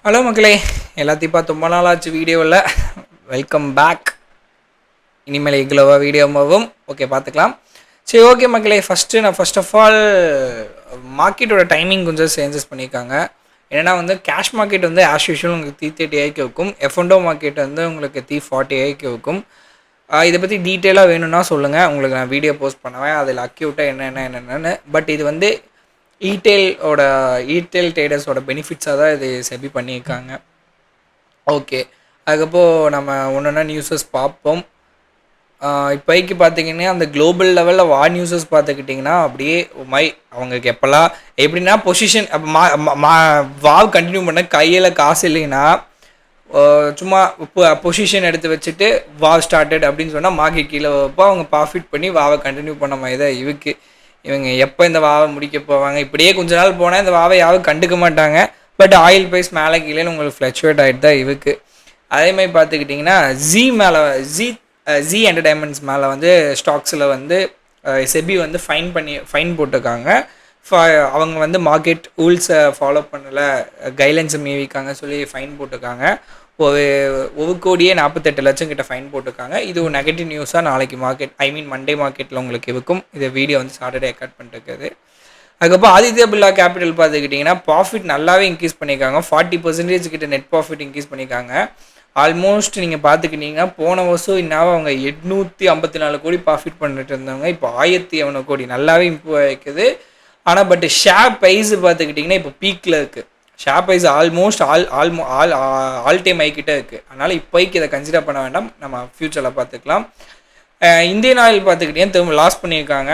Hello மக்களே, எல்லாத்தையும் பார்த்து ரொம்ப நாள் ஆச்சு வீடியோவில். Welcome back. இனிமேல் இவ்வளோவா வீடியோவும் ஓகே பார்த்துக்கலாம். சரி, ஓகே மக்களே, ஃபஸ்ட் ஆஃப் ஆல் மார்க்கெட்டோட டைமிங் கொஞ்சம் சேஞ்சஸ் பண்ணியிருக்காங்க. ஏன்னா வந்து கேஷ் மார்க்கெட் வந்து ஆஸ் யூஷுவல் உங்களுக்கு 330 வைக்கும். எஃப்என்டோ மார்க்கெட் வந்து உங்களுக்கு 340 வைக்கும். இதை பற்றி டீட்டெயிலாக வேணும்னா சொல்லுங்கள், உங்களுக்கு நான் வீடியோ போஸ்ட் பண்ணுவேன். அதில் அக்யூட்டாக என்னென்னு. பட் இது வந்து ஈடெயில் ட்ரேடர்ஸோட பெனிஃபிட்ஸாக தான் இது செபி பண்ணியிருக்காங்க. ஓகே, அதுக்கப்புறம் நம்ம ஒன்றுன்னா நியூஸஸ் பார்ப்போம். இப்போதைக்கு பார்த்தீங்கன்னா அந்த குளோபல் லெவலில் நியூஸஸ் பார்த்துக்கிட்டிங்கன்னா அப்படியே அவங்களுக்கு எப்போல்லாம் எப்படின்னா பொசிஷன் வாவ் கண்டினியூ பண்ண கையில் காசு இல்லைன்னா சும்மா பொசிஷன் எடுத்து வச்சுட்டு வாவ் ஸ்டார்டட் அப்படின்னு சொன்னால் மார்க்கெட் கீழே வைப்போ அவங்க ப்ராஃபிட் பண்ணி வாவை கண்டினியூ பண்ண மாதிரி தான் இவங்க எப்போ இந்த வாவை முடிக்க போவாங்க. இப்படியே கொஞ்ச நாள் போனால் இந்த வாவை யாரும் கண்டுக்க மாட்டாங்க. பட் ஆயில் ப்ரைஸ் மேலே கீழேன்னு உங்களுக்கு ஃப்ளக்சுவேட் ஆகிட்டு தான் அதே மாதிரி பார்த்துக்கிட்டிங்கன்னா ஜி என்டர்டைன்மெண்ட்ஸ் மேலே வந்து ஸ்டாக்ஸில் வந்து செபி வந்து ஃபைன் போட்டிருக்காங்க. அவங்க வந்து மார்க்கெட் ரூல்ஸை ஃபாலோ பண்ணலை, கைட்லைன்ஸை மீறிக்காங்க சொல்லி ஃபைன் போட்டிருக்காங்க. ஒரு கோடியே 48 லட்சம் கிட்ட ஃபைன் போட்டிருக்காங்க. இது ஒரு நெகட்டிவ் நியூஸாக நாளைக்கு மண்டே மார்க்கெட்டில் உங்களுக்கு இருக்கும். இதை வீடியோ வந்து சாட்டர்டே ரெக்கார்ட் பண்ணிருக்குது. அதுக்கப்புறம் ஆதித்யா பிர்லா கேபிட்டல் பார்த்துக்கிட்டிங்கன்னா ப்ராஃபிட் நல்லாவே இன்க்ரீஸ் பண்ணியிருக்காங்க. 40% கிட்ட நெட் ப்ராஃபிட் இன்க்ரீஸ் பண்ணியிருக்காங்க. ஆல்மோஸ்ட் நீங்கள் பார்த்துக்கிட்டிங்கன்னா போன வருஷம் இன்னும் அவங்க 854 கோடி ப்ராஃபிட் பண்ணிட்டு இருந்தவங்க இப்போ 1000 கோடி நல்லாவே இம்ப்ரூவ் ஆகிருக்குது. ஆனால் பட் ஷேர் ப்ரைஸ் பார்த்துக்கிட்டிங்கன்னா இப்போ பீக்கில் இருக்குது. Share price almost all time ஹைக்கிட்டே இருக்குது. அதனால் இப்போதைக்கு இதை கன்சிடர் பண்ண வேண்டாம், நம்ம ஃப்யூச்சரில் பார்த்துக்கலாம். இந்தியன் ஆயில் பார்த்துக்கிட்டிங்கன்னா திரும்ப லாஸ் பண்ணியிருக்காங்க.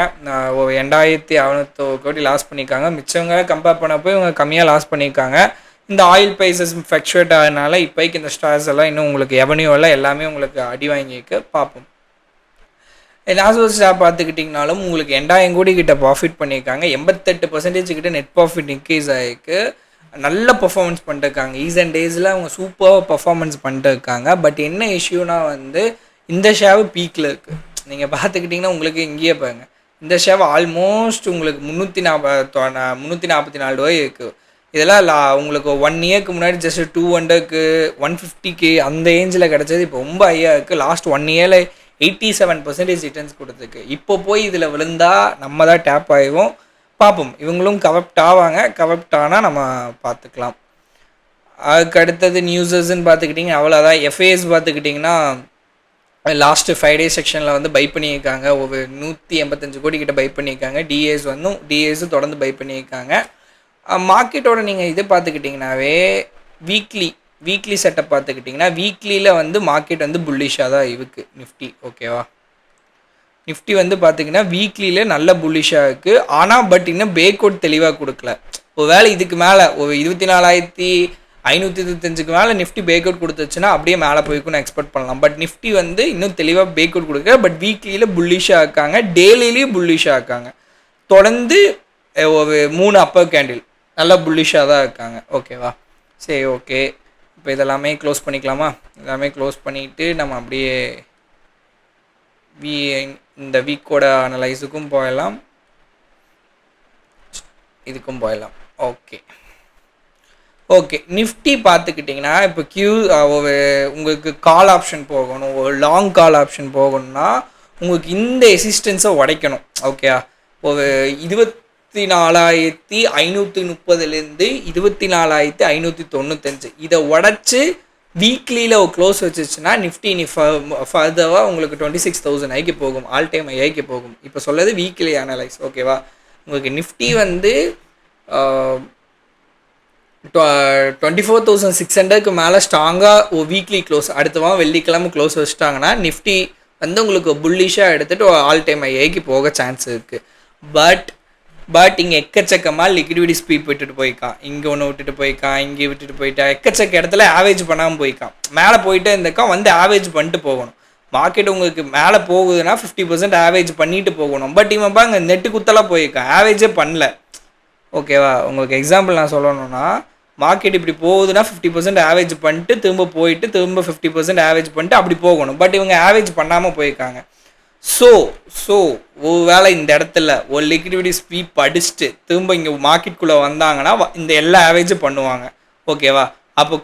ஒரு 2600 கோடி லாஸ் பண்ணியிருக்காங்க. மிச்சவங்க கம்பேர் பண்ணப்போ இவங்க கம்மியாக லாஸ் பண்ணியிருக்காங்க. இந்த ஆயில் ப்ரைஸஸ் ஃப்ளக்சுவேட் ஆகிறதுனால இப்போதைக்கு இந்த ஸ்டார்ஸ் எல்லாம் இன்னும் உங்களுக்கு எவனியூ எல்லாம் எல்லாமே உங்களுக்கு அடி வாங்கியிருக்கு. பார்ப்போம். நாசோல் ஸ்டார் பார்த்துக்கிட்டிங்கனாலும் உங்களுக்கு 2000 கோடி கிட்ட ப்ராஃபிட் பண்ணியிருக்காங்க. 88% கிட்ட நெட் ப்ராஃபிட் இன்க்ரீஸ் ஆகிருக்கு. நல்ல பர்ஃபார்மன்ஸ் பண்ணிட்டுருக்காங்க. ரீசன்ட் டேஸில் அவங்க சூப்பராக பர்ஃபார்மன்ஸ் பண்ணிட்டு இருக்காங்க. பட் என்ன இஷ்யூனா வந்து இந்த ஷேர் பீக்கில் இருக்குது. நீங்கள் பார்த்துக்கிட்டிங்கன்னா உங்களுக்கு இங்கேயே பாருங்க, இந்த ஷேர் ஆல்மோஸ்ட் உங்களுக்கு 344 ரூபாய் இருக்குது. இதெல்லாம் உங்களுக்கு 1 இயருக்கு முன்னாடி ஜஸ்ட் 200க்கு 150க்கு அந்த ரேஞ்சில் கிடச்சது இப்போ ரொம்ப ஹையாக இருக்குது. லாஸ்ட் 1 இயரில் 87% ரிட்டர்ன்ஸ் கொடுத்துருக்கு. இப்போ போய் இதில் விழுந்தால் நம்ம தான் டேப் ஆகிவோம். பார்ப்போம், இவங்களும் கவப்ட் ஆவாங்க. கவப்ட் ஆனால் நம்ம பார்த்துக்கலாம். அதுக்கு அடுத்தது நியூஸஸ்ன்னு பார்த்துக்கிட்டிங்கன்னா அவ்வளோதான். எஃப்ஏஎஸ் பார்த்துக்கிட்டிங்கன்னா லாஸ்ட்டு 5 days செக்ஷனில் வந்து பை பண்ணியிருக்காங்க. ஒரு 185 கோடி கிட்ட பை பண்ணியிருக்காங்க. டிஏஎஸ் தொடர்ந்து பை பண்ணியிருக்காங்க. மார்க்கெட்டோட நீங்கள் இது பார்த்துக்கிட்டிங்கனாவே வீக்லி செட்டப் பார்த்துக்கிட்டிங்கன்னா வீக்லியில் வந்து மார்க்கெட் வந்து புல்லிஷாக தான் இருக்குது. நிஃப்டி ஓகேவா, நிஃப்டி வந்து பார்த்திங்கன்னா வீக்லியில் நல்ல புல்லிஷாக இருக்குது. ஆனால் பட் இன்னும் பேக் அவுட் தெளிவாக கொடுக்கல. ஒரு வேளை இதுக்கு மேலே ஒரு 24,525க்கு மேலே நிஃப்டி பேக் அவுட் கொடுத்துச்சுன்னா அப்படியே மேலே போய்க்குன்னு எக்ஸ்பெக்ட் பண்ணலாம். பட் நிஃப்டி வந்து இன்னும் தெளிவாக பேக் அவுட் கொடுக்கல. பட் வீக்லியில் புல்லிஷாக இருக்காங்க, டெய்லியிலையும் புல்லிஷாக இருக்காங்க. தொடர்ந்து ஒரு 3 அப்பர் கேண்டில் நல்லா புல்லிஷாக தான் இருக்காங்க. ஓகேவா, சரி ஓகே. இப்போ இதெல்லாமே க்ளோஸ் பண்ணிக்கலாமா? எல்லாமே க்ளோஸ் பண்ணிவிட்டு நம்ம அப்படியே இந்த வீக்கோட அனலைஸுக்கும் போயிடலாம், இதுக்கும் போயிடலாம். ஓகே நிஃப்டி பார்த்துக்கிட்டிங்கன்னா இப்போ உங்களுக்கு கால் ஆப்ஷன் போகணும், ஒரு லாங் கால் ஆப்ஷன் போகணும்னா உங்களுக்கு இந்த ரெசிஸ்டன்ஸை உடைக்கணும். ஓகே, ஒரு 24,530லேருந்து 24,595 இதை உடச்சி வீக்லியில் ஒரு க்ளோஸ் வச்சுச்சுன்னா நிஃப்டி ஃபர்தராக உங்களுக்கு 26,000 ஐக்கு போகும், ஆல் டைம் ஐக்கு போகும். இப்போ சொல்லது வீக்லி அனலைஸ். ஓகேவா, உங்களுக்கு நிஃப்டி வந்து 24,600க்கு மேலே ஸ்ட்ராங்காக ஒரு வீக்லி க்ளோஸ் அடுத்த வாரம் வெள்ளிக்கிழமை க்ளோஸ் வச்சுட்டாங்கன்னா நிஃப்டி வந்து உங்களுக்கு புல்லிஷாக எடுத்துகிட்டு ஆல் டைம் ஐக்கு போக சான்ஸ் இருக்குது. பட் இங்கே எக்கச்சக்கமாக லிக்விடிட்டி ஸ்பீட் விட்டுட்டு போயிருக்கான். இங்கே ஒன்று விட்டுட்டு போயிருக்கான், இங்கே விட்டுட்டு போயிட்டா, எக்கச்சக்க இடத்துல ஆவரேஜ் பண்ணாமல் போயிருக்கான். மேலே போயிட்டே இருந்தக்கா வந்து ஆவரேஜ் பண்ணிட்டு போகணும். மார்க்கெட் உங்களுக்கு மேலே போகுதுன்னா 50% ஆவரேஜ் பண்ணிட்டு போகணும். பட் இவன் பாங்க நெட்டு குத்தலாம் போயிருக்கான், ஆவரேஜே பண்ணல. ஓகேவா, உங்களுக்கு எக்ஸாம்பிள் நான் சொல்லணும்னா மார்க்கெட் இப்படி போகுதுன்னா 50% ஆவரேஜ் பண்ணிட்டு திரும்ப போயிட்டு திரும்ப 50% ஆவரேஜ் பண்ணிட்டு அப்படி போகணும். பட் இவங்க ஆவரேஜ் பண்ணாமல் போயிருக்காங்க. ஸோ ஒரு வேளை இந்த இடத்துல ஒரு லிக்விடிட்டி ஸ்வீப் அடிச்சுட்டு திரும்ப இங்கே மார்க்கெட்டுக்குள்ளே வந்தாங்கன்னா இந்த எல்லா ஆவரேஜும் பண்ணுவாங்க. ஓகேவா, அப்போ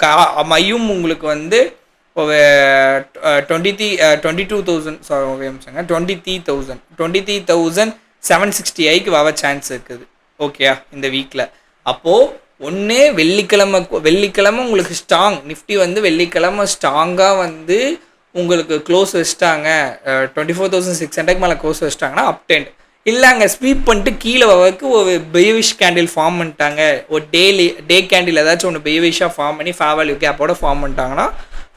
மையும் உங்களுக்கு வந்து ஒரு 22,000 23,760 வர சான்ஸ் இருக்குது. ஓகேயா இந்த வீக்கில். அப்போது ஒன்று வெள்ளிக்கிழமை உங்களுக்கு ஸ்ட்ராங் நிஃப்டி வந்து வெள்ளிக்கிழமை ஸ்ட்ராங்காக வந்து உங்களுக்கு க்ளோஸ் வச்சுட்டாங்க, 24,600 மேலே க்ளோஸ் வச்சுட்டாங்கன்னா அப் டென்ட். இல்லை அங்கே ஸ்வீப் பண்ணிட்டு கீழே வரக்கு ஒரு பெயவிஷ் கேண்டில் ஃபார்ம் பண்ணிட்டாங்க, ஒரு டே கேண்டில் ஏதாச்சும் ஒன்று பெயவிஷாக ஃபார்ம் பண்ணி ஃபேர் வேல்யூ கேப்போட ஃபார்ம் பண்ணிட்டாங்கன்னா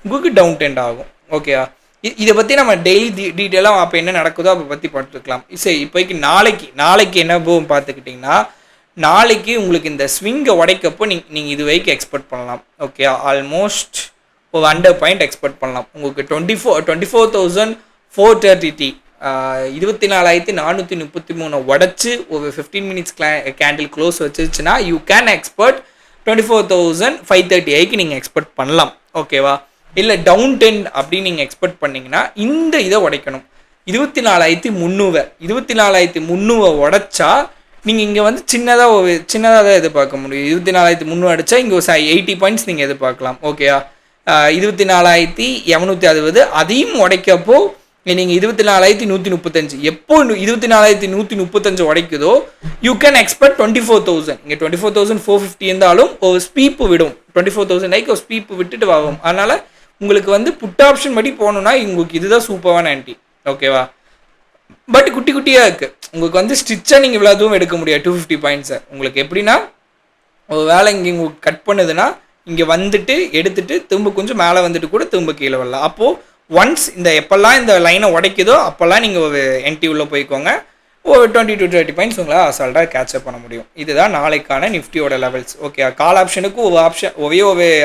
உங்களுக்கு டவுன் டென்ட் ஆகும். ஓகேவா? இதை பற்றி நம்ம டெய்லி டீட்டெயிலாக அப்போ என்ன நடக்குதோ அதை பற்றி பார்த்துக்கலாம். சரி, இப்போதைக்கு நாளைக்கு என்ன போகும் பார்த்துக்கிட்டிங்கன்னா, நாளைக்கு உங்களுக்கு இந்த ஸ்விங்கை உடைக்கப்போ நீங்கள் இது வரைக்கும் எக்ஸ்பெக்ட் பண்ணலாம். ஓகே, ஆல்மோஸ்ட் ஒரு 100 பாயிண்ட் எக்ஸ்பெக்ட் பண்ணலாம். உங்களுக்கு 24,430 24,433 உடச்சி ஒரு 15 மினிட்ஸ் கேண்டில் க்ளோஸ் வச்சுச்சுன்னா யூ கேன் எக்ஸ்பெக்ட் 24,530 நீங்கள் எக்ஸ்பெக்ட் பண்ணலாம். ஓகேவா? இல்லை டவுன் டென் அப்படின்னு நீங்கள் எக்ஸ்பெக்ட் பண்ணிங்கன்னா இந்த இதை உடைக்கணும். 24,300 உடைச்சா நீங்கள் இங்கே வந்து சின்னதாக தான் எதிர்பார்க்க முடியும். 24,300 அடித்தா இங்கே ஒரு 80 பாயிண்ட்ஸ் நீங்கள் எதிர்பார்க்கலாம். ஓகேயா? 24,760 அதையும் உடைக்கப்போ நீங்கள் 24,135 எப்போ 24,135 உடைக்குதோ யூ கேன் எக்ஸ்பெக்ட் 24,000. இங்கே 24,450 இருந்தாலும் ஒரு ஸ்பீப்பு விடும். 24,000 ஒரு ஸ்பீப்பு விட்டுட்டு வரும். அதனால் உங்களுக்கு வந்து புட் ஆப்ஷன் படி போகணுன்னா உங்களுக்கு இதுதான் சூப்பரான ஆன்டி. ஓகேவா? பட் குட்டியாக இருக்குது. உங்களுக்கு வந்து ஸ்டிச்சாக நீங்கள் இவ்வளோ தூரம் எடுக்க முடியாது 250 பாயிண்ட்ஸை. உங்களுக்கு எப்படின்னா ஒரு வேலை இங்கே உங்களுக்கு கட் பண்ணுதுன்னா இங்கே வந்துட்டு எடுத்துகிட்டு திரும்ப கொஞ்சம் மேலே வந்துட்டு கூட திரும்ப கீழே வரலாம். அப்போது ஒன்ஸ் எப்போல்லாம் இந்த லைனை உடைக்குதோ அப்போல்லாம் நீங்கள் ஒரு என்டி உள்ளே போய்க்கோங்க. ஒரு 20 to 30 பாயிண்ட்ஸ் உங்களால் அசால்ட்டாக கேட்சப் பண்ண முடியும். இதுதான் நாளைக்கான நிஃப்டியோட லெவல்ஸ். ஓகே, கால் ஆப்ஷனுக்கு ஒரே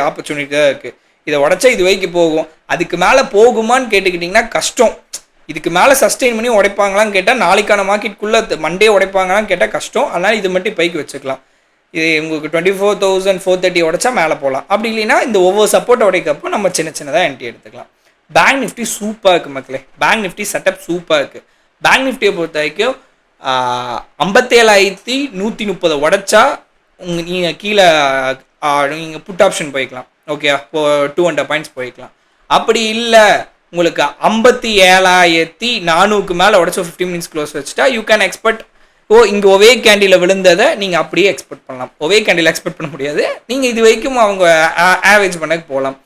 ஆப்பர்ச்சுனிட்டி தான் இருக்குது. இதை உடச்சா இது வரைக்கும் போகும். அதுக்கு மேலே போகுமான்னு கேட்டுக்கிட்டிங்கன்னா கஷ்டம். இதுக்கு மேலே சஸ்டெயின் பண்ணி உடைப்பாங்களான்னு கேட்டால் நாளைக்கான மார்க்கெட்டுக்குள்ளே மண்டே உடைப்பாங்களான்னு கேட்டால் கஷ்டம். அதனால் இது மட்டும் பைக்கு வச்சுக்கலாம். இது உங்களுக்கு 24,430 உடைச்சா மேலே போகலாம். அப்படி இல்லைன்னா இந்த ஒவ்வொரு சப்போர்ட்டை உடைக்கப்போ நம்ம சின்னதாக என்ட்ரி எடுத்துக்கலாம். பேங்க் நிஃப்டி சூப்பராக இருக்குது மக்களே. பேங்க் நிஃப்டி செட்டப் சூப்பராக இருக்குது. பேங்க் நிஃப்டியை பொறுத்த வரைக்கும் 57,130 உடைச்சா நீங்கள் கீழே நீங்கள் புட் ஆப்ஷன் போய்க்கலாம். ஓகே, 200 பாயிண்ட்ஸ் போய்க்கலாம். அப்படி இல்லை உங்களுக்கு 57,400 மேலே உடச்சி 15 மினிட்ஸ் க்ளோஸ் வச்சுட்டா யூ கேன் எக்ஸ்பெக்ட் இங்கே ஒரே கேண்டில் விழுந்ததை நீங்கள் அப்படியே எக்ஸ்பெக்ட் பண்ணலாம். ஒரே கேண்டில் எக்ஸ்பெக்ட் பண்ண முடியாது. நீங்கள் இது வரைக்கும் அவங்க ஆவரேஜ் பண்ண போகலாம்.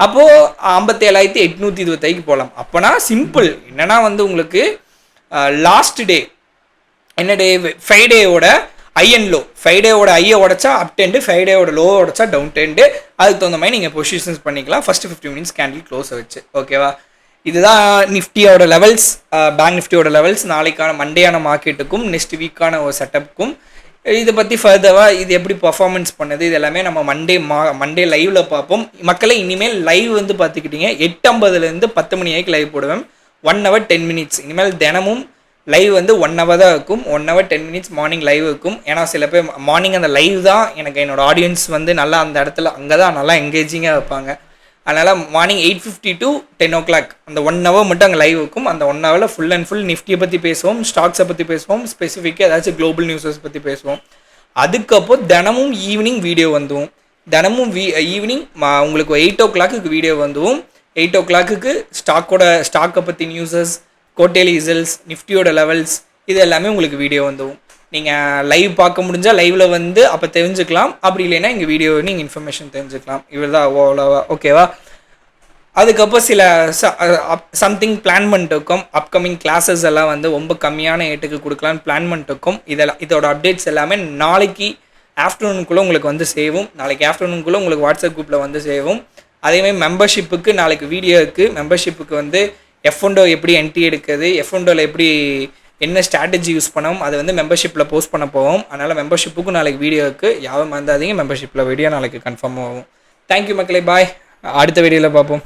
அப்போது 57,825 போகலாம். அப்போனா சிம்பிள் என்னன்னா வந்து உங்களுக்கு லாஸ்ட் டே என்ன டே, ஃப்ரைடேவோட ஐ அண்ட் லோ, ஃப்ரைடேவோட ஐயை உடச்சா அப் டென்ட்டு, ஃப்ரைடேவோட லோ உடச்சா டவுன் டென்ட்டு. அதுக்கு தகுந்த மாதிரி நீங்கள் பொசிஷன்ஸ் பண்ணிக்கலாம் ஃபஸ்ட்டு 15 மினிட்ஸ் கேண்டில் க்ளோஸை வச்சு. ஓகேவா? இதுதான் நிஃப்டியோட லெவல்ஸ், பேங்க் நிஃப்டியோட லெவல்ஸ் நாளைக்கான மண்டேயான மார்க்கெட்டுக்கும் நெக்ஸ்ட் வீக்கான ஒரு செட்டப்புக்கும். இதை பற்றி ஃபர்தராக இது எப்படி பர்ஃபார்மன்ஸ் பண்ணுது இது எல்லாமே நம்ம மண்டே லைவில் பார்ப்போம். மக்களை இனிமேல் லைவ் வந்து பார்த்துக்கிட்டிங்க 8:50 10 மணி வரைக்கும் லைவ் போடுவேன். 1 hour 10 minutes. இனிமேல் தினமும் லைவ் வந்து 1 hour தான் இருக்கும். 1 hour 10 minutes மார்னிங் லைவ் இருக்கும். ஏன்னா சில பேர் மார்னிங் அந்த லைவ் தான் எனக்கு என்னோட ஆடியன்ஸ் வந்து நல்லா அந்த இடத்துல அங்கே தான் நல்லா எங்கேஜிங்காக வைப்பாங்க. அதனால் மார்னிங் 8:50 to 10 o'clock அந்த 1 hour மட்டும் அங்கே லைவ் இருக்கும். அந்த 1 hourல ஃபுல் அண்ட் ஃபுல் நிஃப்டியை பற்றி பேசுவோம், ஸ்டாக்ஸை பற்றி பேசுவோம், ஸ்பெசிஃபிக்காக ஏதாச்சும் குளோபல் நியூஸஸ் பற்றி பேசுவோம். அதுக்கப்புறம் தினமும் ஈவினிங் வீடியோ வந்துடும். தினமும் ஈவினிங் உங்களுக்கு 8 o'clock வீடியோ வந்துடும். 8 o'clock ஸ்டாக்கை பற்றி நியூஸஸ், கோட்டேலி ரிசல்ட்ஸ், நிஃப்டியோட லெவல்ஸ் இது எல்லாமே உங்களுக்கு வீடியோ வந்துடும். நீங்கள் லைவ் பார்க்க முடிஞ்சால் லைவில் வந்து அப்போ தெரிஞ்சுக்கலாம். அப்படி இல்லைன்னா எங்கள் வீடியோ நீங்கள் இன்ஃபர்மேஷன் தெரிஞ்சுக்கலாம். இவர் தான் அவ்வளோவா. ஓகேவா? அதுக்கப்புறம் சில சம்திங் பிளான் பண்ணிட்டுருக்கோம். அப்கமிங் கிளாஸஸ் எல்லாம் வந்து ரொம்ப கம்மியான ஏட்டுக்கு கொடுக்கலான்னு பிளான் பண்ணிட்டுருக்கோம். இதோட அப்டேட்ஸ் எல்லாமே நாளைக்கு ஆஃப்டர்நூனுக்குள்ளே உங்களுக்கு வந்து சேவும். நாளைக்கு ஆஃப்டர்நூனுக்குள்ளே உங்களுக்கு வாட்ஸ்அப் குரூப்பில் வந்து சேவும். அதேமாதிரி மெம்பர்ஷிப்புக்கு நாளைக்கு வீடியோ இருக்குது. மெம்பர்ஷிப்புக்கு வந்து F&O எப்படி என்ட்ரி எடுக்குது, F&Oவில் எப்படி என்ன ஸ்ட்ராட்டஜி யூஸ் பண்ணோம் அதை வந்து மெம்பர்ஷிப்பில் போஸ்ட் பண்ண போவோம். அதனால் மெம்பர்ஷிப்புக்கும் நாளைக்கு வீடியோ இருக்குது. யாரும் மறந்தாதீங்க, மெம்பர்ஷிப்பில் வீடியோ நாளைக்கு கன்ஃபார்ம் ஆகும். தேங்க்யூ மக்களே, பாய். அடுத்த வீடியோவில் பார்ப்போம்.